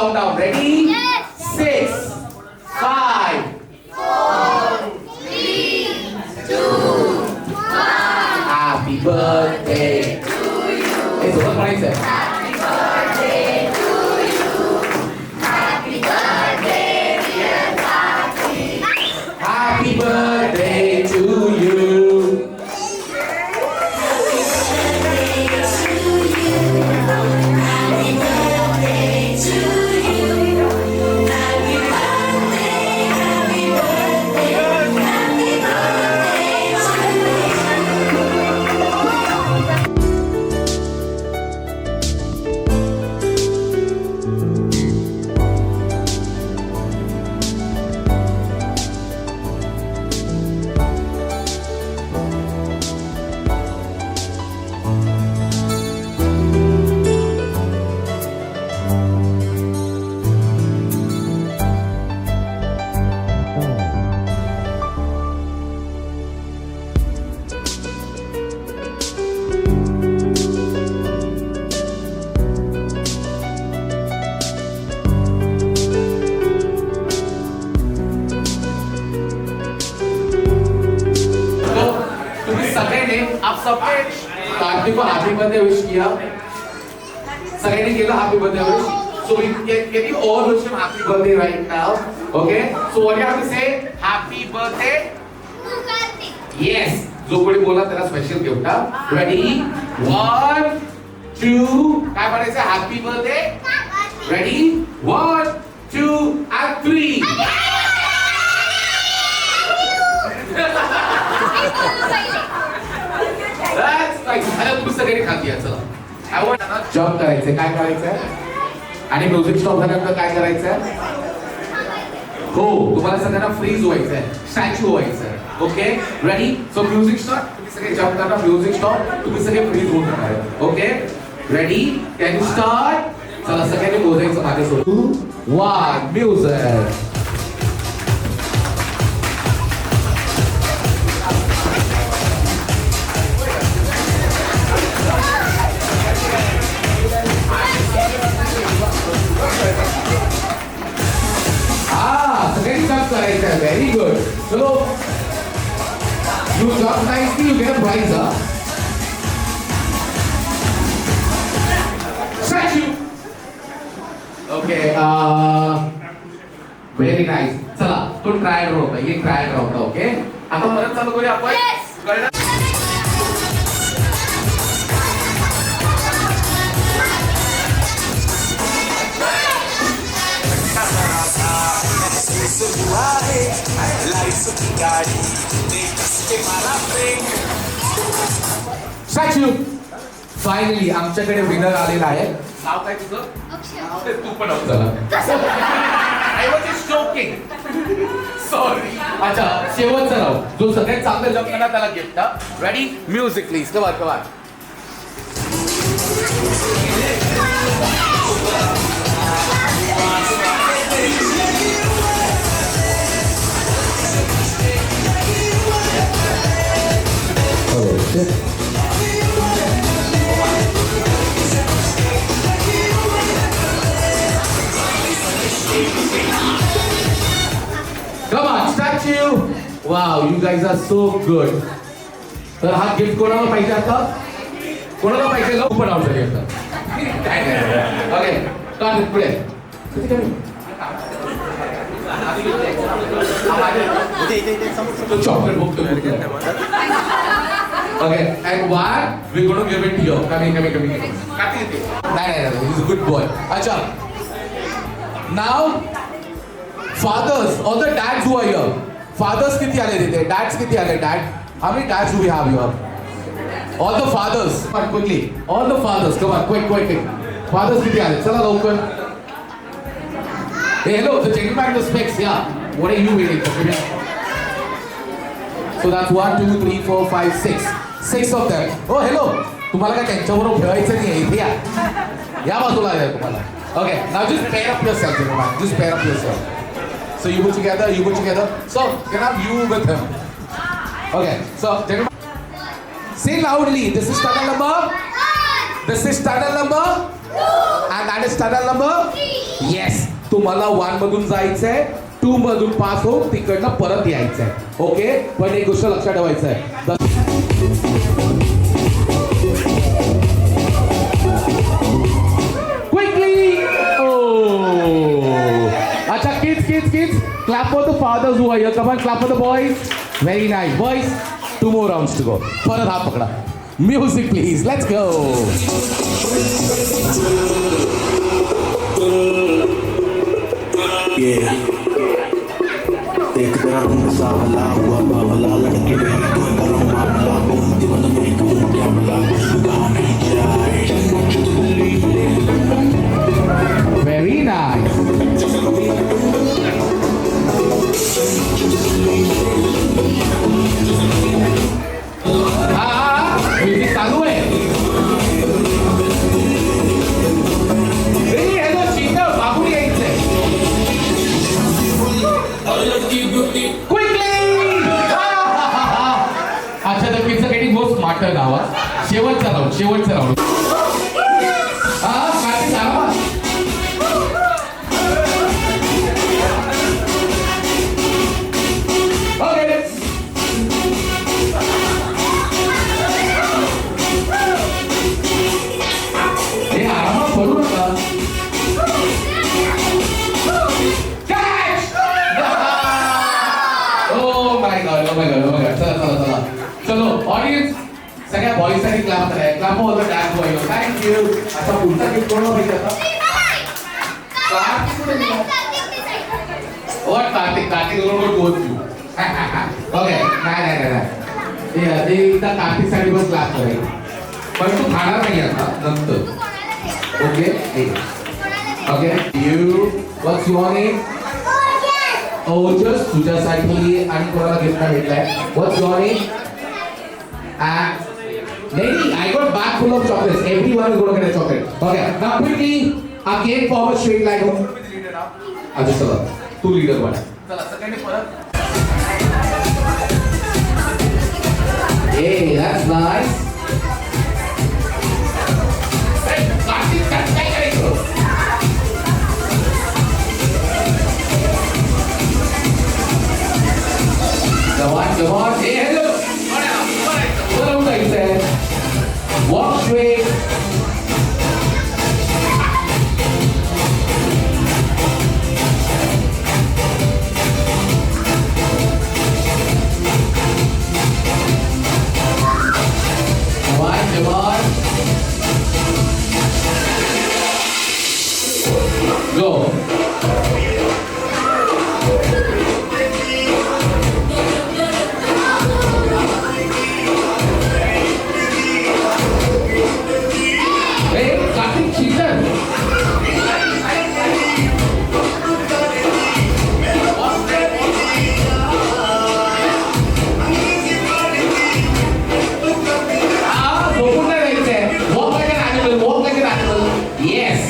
countdown. Ready? Yes. 6, 5. 4, 3, 2, 1. Happy birthday to you. हे सोबत म्हणायचं. Happy birthday to you. Happy birthday, dear Tati. Happy birthday to you. आप सबने कार्तिक को happy birthday wish KIA सगळ्यांनी केलं happy birthday wish so we can you all wish him happy birthday right now okay so what you have to say happy birthday yes जो कोणी बोला त्याला special gift हा ready 1 2 काय म्हणायचं happy birthday ready 1 2 and 3 That's nice. आता तुम्ही सगळे खाती चला. I want जंप करायचंय काय करायचंय आणि म्युझिक स्टॉप झाल्यानंतर काय करायचंय हो तुम्हाला सगळ्यांना फ्रीज व्हायचंय स्टॅच्यू व्हायचंय okay ready so music stop तुम्ही सगळे जंप करणार म्युझिक स्टॉप तुम्ही सगळे फ्रीज होऊन जाणार okay ready can you start चला सगळ्यांनी मोजायचं माझ्यासोबत 1 music Very good. So, you jump nicely, you get a prize, huh? Statue. Okay. Very nice. चला, तो ट्रायल होता. ये ट्रायल होता, okay? आता परत चालू करूया आपण. Yes. Statue. Finally, आमच्याकडे विनर आलेला आहे. नाव काय तुझं? अक्षय. तू पण नाव चला. I was just joking. Sorry. अच्छा, शेवटचं नाव. जो सगळ्यात चांगलं जंप करणार त्याला gift. Ready? Music please. Come on, come on. Oh shit. Come on, statue. Wow, you guys are so good. तर हा गिफ्ट कोणाला पाहिजे आता कोणाला पाहिजे लवकर पण आवडत आता ओके काढ पुढे तो chocolate book Okay, and one, we're going to give it to you. Come here. No, he's a good boy. Acha. Now, fathers, all the dads who are here. Fathers किती आले तिथे? Dads किती आले? Dad? How many dads do we have here? All the fathers. Come on, quickly. All the fathers. Come on, quick. Fathers किती आले? चला लवकर. Hey, hello, the gentleman in the specs. Yeah. What are you waiting for? So that's 1, 2, 3, 4, 5, 6. 6 of them. Oh, hello. तुम्हाला काय त्यांच्याबरोबर खेळायचं नाही इथे या बाजूला आहे तुम्हाला. Okay, now just pair up yourself, gentlemen. Just pair up yourself. So you put together. So can I have you with him? Okay, so gentlemen, say loudly. This is tunnel number. This is tunnel number. and that is tunnel number 3. Yes. तुम्हाला 1 मधून जायचंय, 2 मधून pass होऊन तिकडनं परत यायचंय. Okay, पण एक गोष्ट लक्षात ठेवायचं आहे. क्विकली. अच्छा, kids, clap for the fathers who are here. Come on, clap for the boys. Very nice, boys. 2 more rounds to go. परत हात पकडा. Music, please. Let's go. Yeah. एक तरह सा भला हुआ बावला लड़के करो मामला दीवाना में कौन क्या भला कहाँ नहीं जाए Very nice. म्युझिक चालू आहे. बाबू यायचंय. अच्छा, तर किडचं गेटिंग मोस्ट स्मार्टर नाव. शेवटचा राऊंड. कार्तिक आरामात. Okay. हे आरामात पडू नका. Oh my god. चला. चलो ऑडियन्स, सगळ्या बॉईज साठी क्लॅप करा. Clap for the dance boy. Thank you. आता पुढचा गिफ्ट कोण माहिती आता? कार्तिक कुठे गेला? What कार्तिक बरोबर बोल तू. ओके, नाही. ते एकदा कार्तिकसाठी पण क्लास करायची. पण तू खाणार नाही आता, नंतर. Okay. What's your name? Ojas. तुझ्यासाठी आणि कोणाला गिफ्ट भेटलाय? What's your name? नाही, I got bag full of chocolates. Everyone is going to get a chocolate. Okay, now quickly, again forward straight line. अच्छा, चला. तू लीडर बन. चला, सगळ्यांनी परत. Hey, that's nice. Hey, Kartik, काय करायचं? Come on. Hey, hello. What are you saying? Walk straight. Come on. Go. Hey, Kartik, cheater. Walk like an animal. Yes.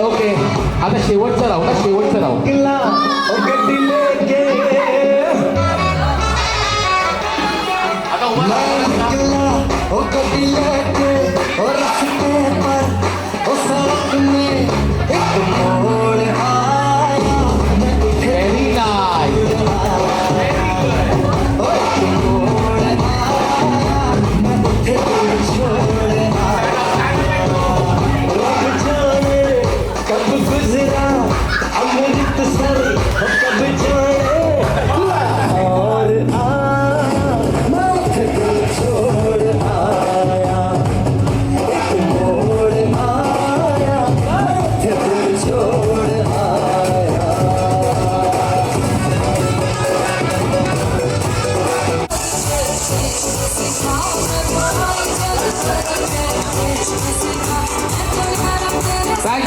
Okay. आता शेवटचं round. Very nice.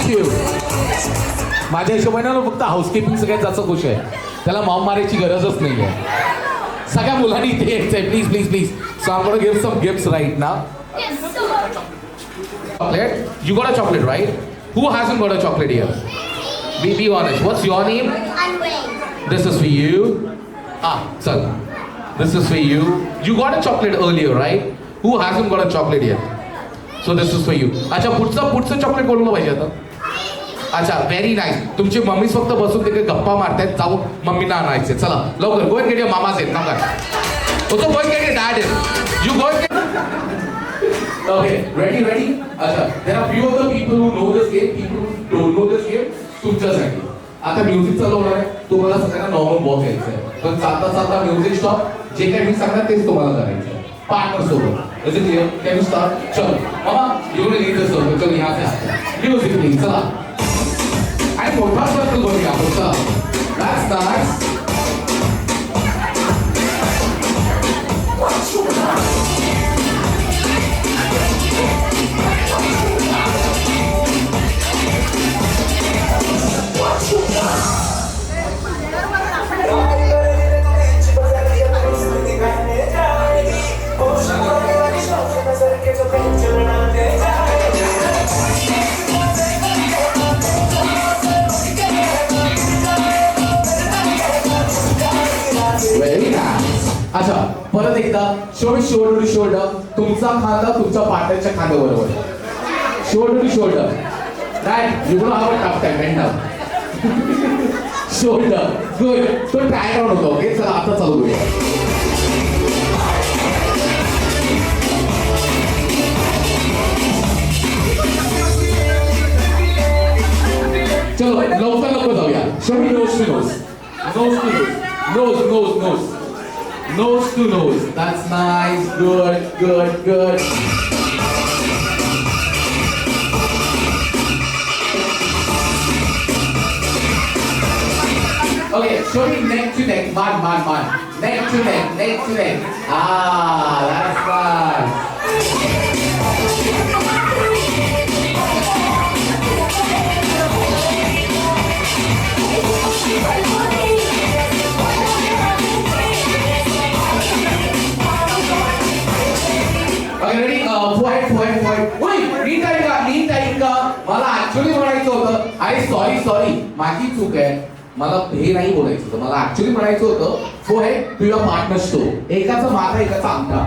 Thank you. माझ्या हिशोबाने ना फक्त housekeeping सगळ्यात जास्त खुश आहे. त्याला मॉम मारायची गरजच नाही आहे. सगळ्या मुलांनी इथे यायचंय please please please. So I am gonna give some gifts right now. Yes, sir. Chocolate? You got a chocolate, right? Who hasn't got a chocolate here? Be honest. What's your name? Unway. This is for you. Sir. This is for you. You got a chocolate earlier, right? Who hasn't got a chocolate yet? So this is for you. अच्छा पुढचं chocolate कोणाला पाहिजे आता? अच्छा very nice. तुमची मम्मीच फक्त बसून तिकडे गप्पा मारतायत. जाऊ मम्मीना आणायचे. चला लवकर go and get your mamas आहेत ना काय? तो go and get your dad आहेत. You go and get. Okay, ready? अच्छा, there are few of the people who know this game, people who don't know this game. तुमच्यासाठी आता music चालू होणार आहे. तुम्हाला सगळ्यांना नॉर्मल वॉक यायचं आहे. पण चालता म्युझिक स्टॉप. जे काही मी सांगणार तेच तुम्हाला करायचं आहे. पार्टनर सोबत. Is it clear? Can you start? चलो मामा you will lead this circle. चलो यहाँ से आते हैं. Music please. चला आणि मोठा सर्कल बनवूया आपण. चला दॅट्स नाईस. Very nice. अच्छा परत एकदा शोल्डर टू शोल्डर. तुमचा खांदा तुमच्या पाट्याच्या खांद्याबरोबर. Shoulder to shoulder. Right. You gonna have a tough time. Bend down. Shoulder. Good. तो ट्राय डाऊन होतो. ओके चला आता चालू करूया. चलो लवकर जाऊया. Show me nose to nose. Nose to nose. Nose to nose. That's nice. Good. Okay, show me neck to neck. Man. Neck to neck. That's nice. Ready? Point. नीट ऐक का? मला ऍक्च्युअली म्हणायचं होतं. अरे सॉरी माझी चूक आहे. मला हे नाही बोलायचं होतं. मला ऍक्च्युअली म्हणायचं होतं फोरहेड टू युअर पार्टनर्स टो. एकाचा माथा एकाचा अंगठा.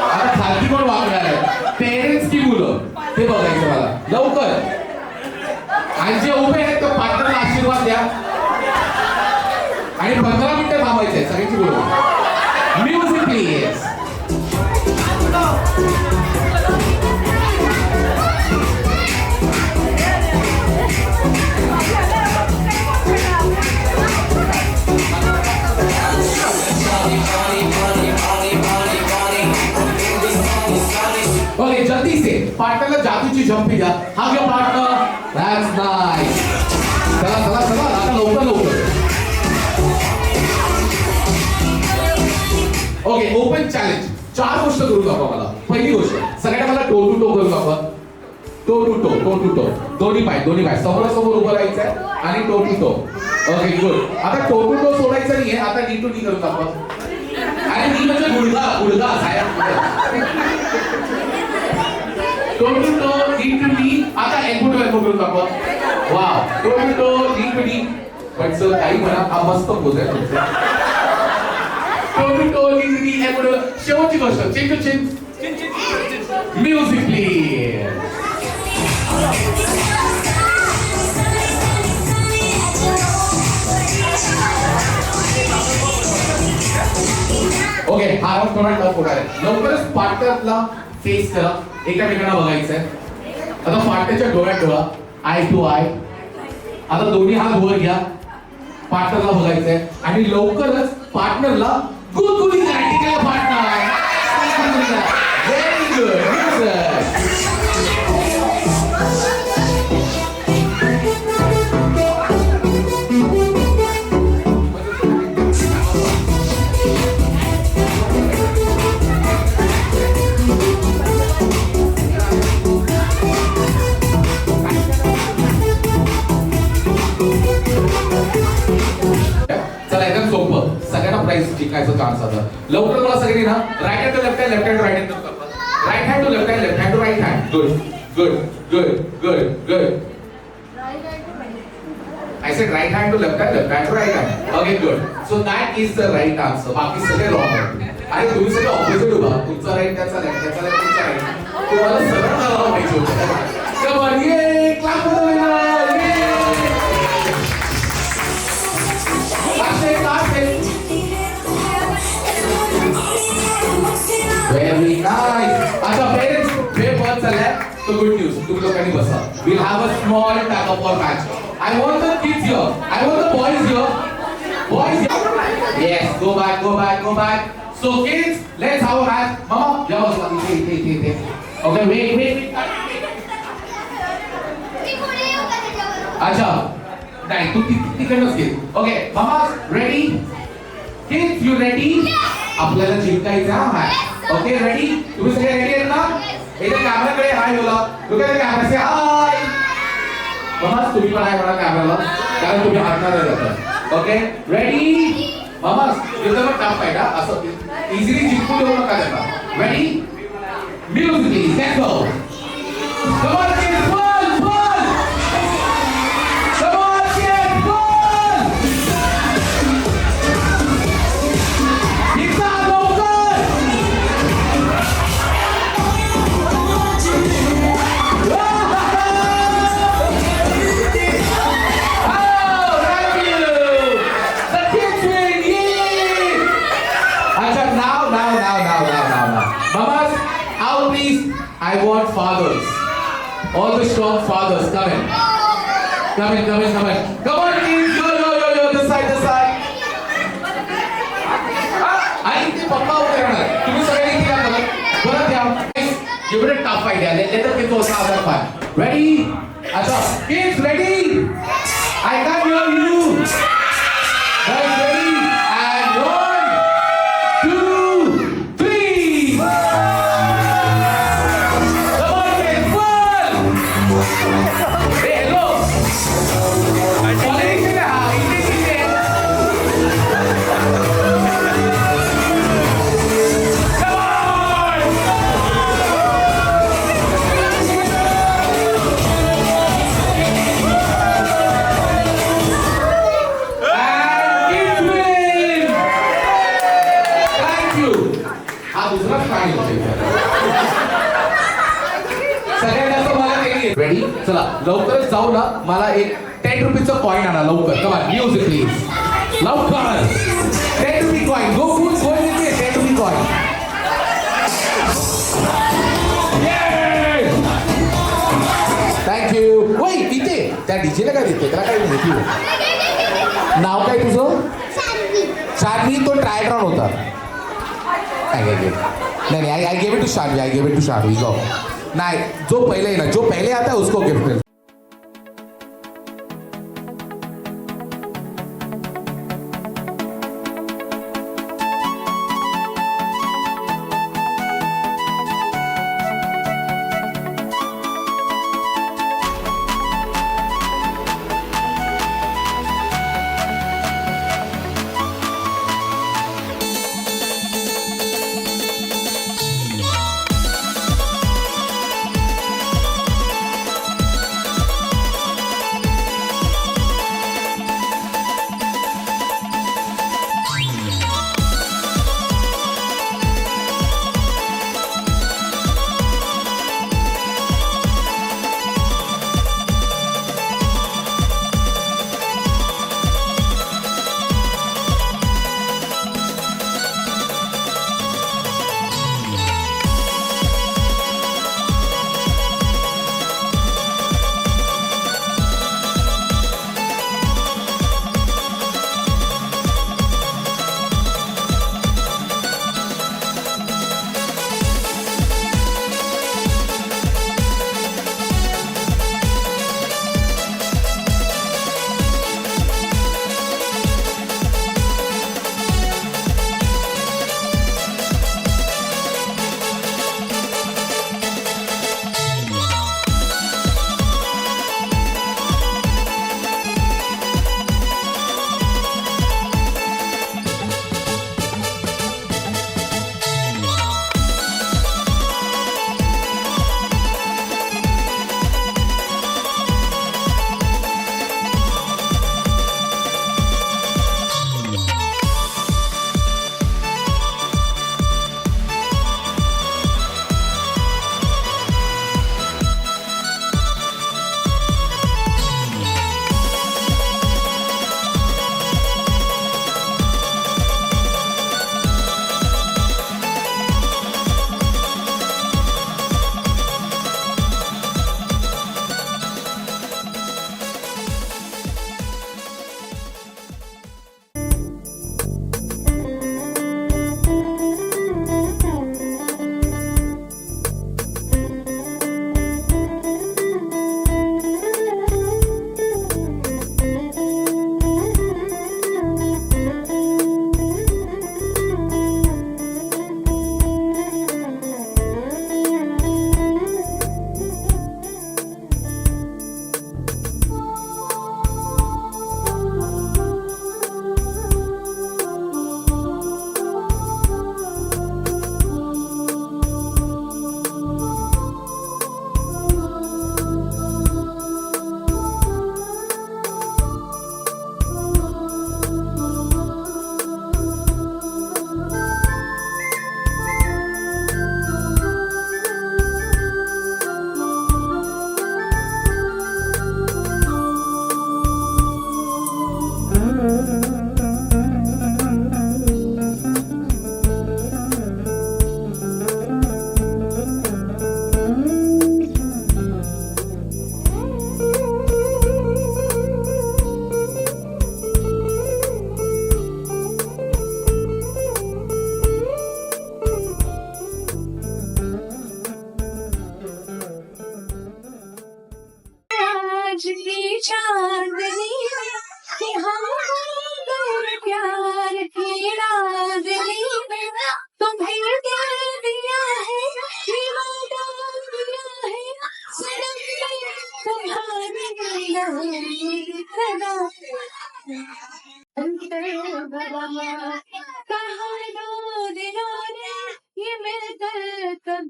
आता खालती पण वागणार आहे. पेरेंट्स की मुलं ते बघायचं मला. लवकर. आणि जे उभे आहेत तो पार्टनरला आशीर्वाद द्या. आणि 15 मिनिटं थांबायचे सगळ्यांची बोलू. Music please. ओके जल्दी से पार्टनरला जादूची झंपी द्या. हाव युअर पार्टनर. That's nice. चला आता लवकर. Okay open challenge. 4 गोष्ट करू दाखवा मला. पहिली गोष्ट सगळ्यांना मला टो टू टो करू दाखवा. टो टू टो. दोन्ही पाय समोरासमोर उभं राहायचंय आणि टो टू टो. Okay good. आता टो टू टो सोडायचं नाहीये. आता नी टू नी करू दाखवा. आणि नी म्हणजे गुडघा साहेब. टो टू टो नी टू नी. आता एल्बो टू एल्बो करून दाखवा. वाव. टो टू टो नी टू नी. पण सर काही म्हणा हा मस्त पोज आहे तुमचा. टो टू टो नी टू नी एल्बो टू. शेवटची गोष्ट चिन to China. Music please. Okay हा राऊंड थोडा टफ होणार आहे. लवकरच पार्टनरला फेस करा. एकामेकांना बघायचंय. आता पार्टनरच्या डोळ्यात डोळा. Eye to eye. आता दोन्ही हात वर घ्या. पार्टनरला बघायचंय आणि लवकरच पार्टनरला गुदगुली करायची. Partner very good. जिंकायचं चान्स आता. लवकर मला सगळ्यांनी ना right hand to left hand, left hand to right hand, right hand to left hand, left hand to right hand. Good good good good good. I said right hand to left hand to right hand. Okay, good. So that is the right answer. बाकी सगळे wrong आहेत. आणि तुम्ही सगळे opposite उभा. तुमचा right, त्याचा left, त्याचा left, तुमचा right. तुम्हाला सरळ करायला पाहिजे होतं. Come on, yay! Clap for the winner! Yay! Last it, last it. Very nice. आता parents, हे बस चाललंय. So good news. तुम्ही लोकांनी बसा. We'll have a small tag of war match. I want the kids here. I want the boys here. Boys here. Yes, go back, go back, go back. So kids, let's have a match. Mama, जाओ इथे. Okay, wait. अच्छा, नाही तू तिकडनंच घे. Okay, Mama, ready? Kids, you ready? आपल्याला जिंकायचं हा match. Okay, ready? तुम्ही सगळे ready आहेत ना? इथे कॅमेराकडे हाय बोला. Look at the camera, say hi. मामा तुम्ही पण आहे मला कॅमेराला कारण तुम्ही हातणार जाता. ओके रेडी मामा एकदम टफ आहे का असं इझिली जिंकू देऊ नका त्याला. Ready music please let's go. Come on kids ball come on kids ball इतना लवकर Mamas, now please, I want fathers. All the strong fathers, come in. Come in. Come on, kids, yo, this side. आणि ते पप्पा उभे राहणार. तुम्ही सगळे इथे या परत या. Give it a tough idea. Let the kids also have that fun. Ready? अच्छा, kids, ready? I can't hear you. Guys, ready? And 1, 2, 3. Come on, kids, one. Hey, hello. इथे ना, इथे. Come on. And kids win. Thank you. हा दुसरा प्राणी होता. सगळ्यात जास्त मला ते रेडी चला लवकरच जाऊ ना मला एक 10 रुपीचा कॉइन आणा लवकर. कम ऑन म्युझिक प्लीज लवकर 10 rupee coin go full go with me 10 rupee coin. Thank you. वय इथे त्या डीजेला काय देते त्याला काय माहिती हो. नाव काय तुझं शान्वी. तो ट्रायल राऊंड होता. नहीं I gave it to Shanvi go. नहीं जो पहले आता है उसको गिफ्ट मिलता.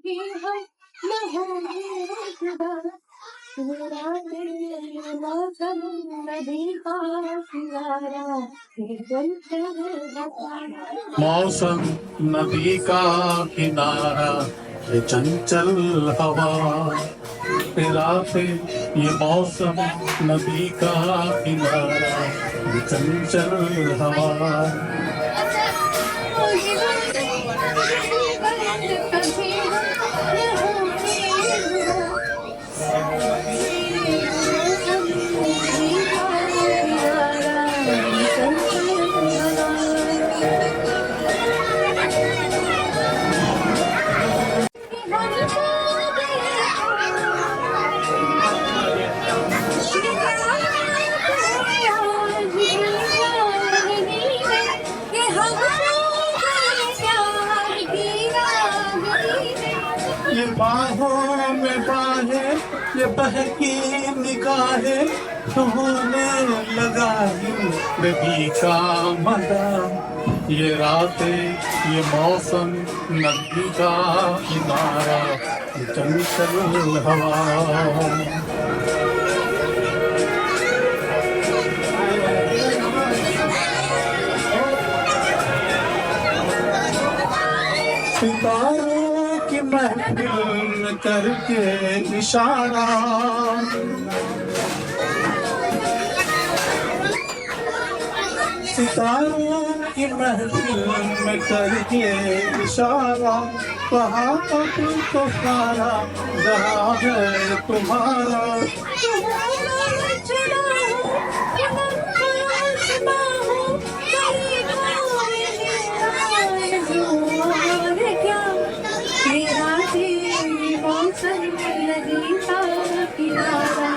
कभी हम न होंगे जुदा तेरा दिल मौसम नदी का किनारा है चंचल हवा मौसम नदी का किनारा ये चंचल हवा तेरा से ये मौसम नदी का किनारा ये चंचल हवा ये बाहों में बाहें ये बहकी निगाहें होने लगा नदी का मजा ये रातें ये मौसम नदी का किनारा ये चंचल हवा सितारों की महफिल में करके इशारा सितारों की महफिल में करके इशारा कहाँ तुमको सारा जहाँ है तुम्हारा नदी का किनारा